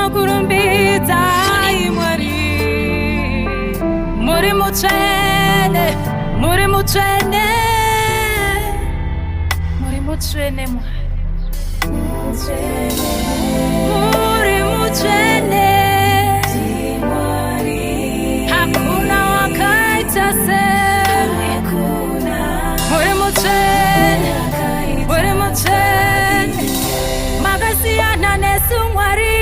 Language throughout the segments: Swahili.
Zokurumbidza Mwari, muri mutsvene, muri mutsvene, muri mutsvene Mwari, muri mutsvene, hakuna wakaita semi, muri mutsvene, muri mutsvene, makasiyana nesu Mwari.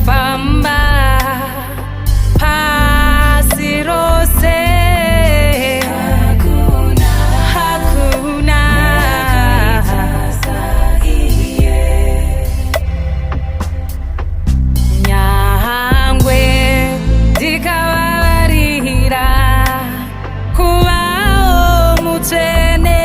Famba pasi rose, hakuna nyangwe ndikavarira kuvao mutsvene.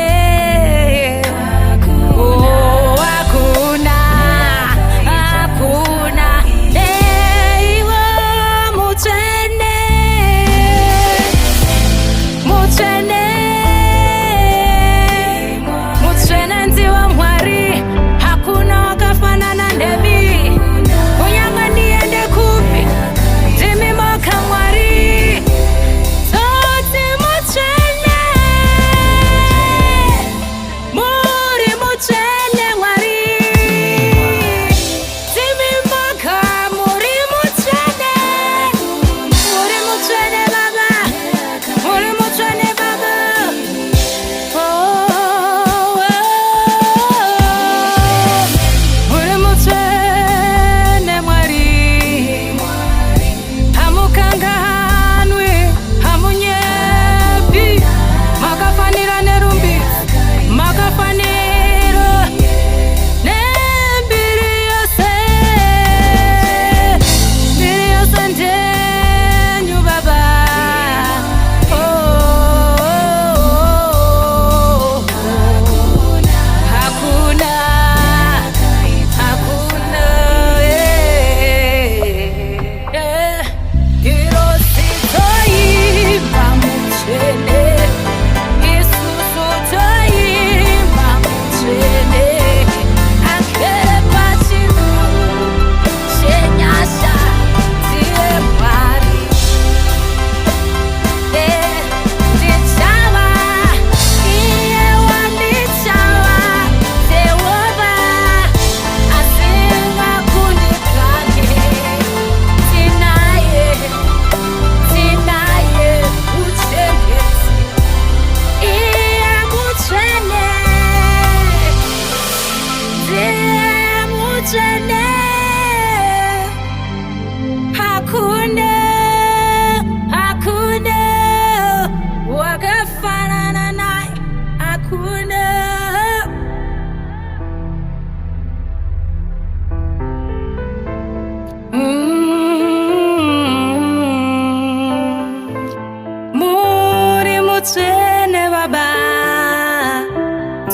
Mutsvene Baba,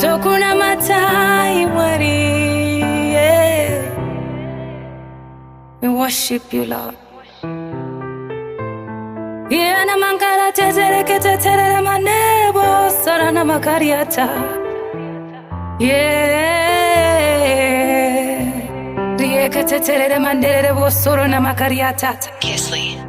Zokuna matai Mwari. We worship you, Lord. Yana mangala tetere ketetere manebo sarana makariata. Rieke tetere manebo sorana makariata. Kesley.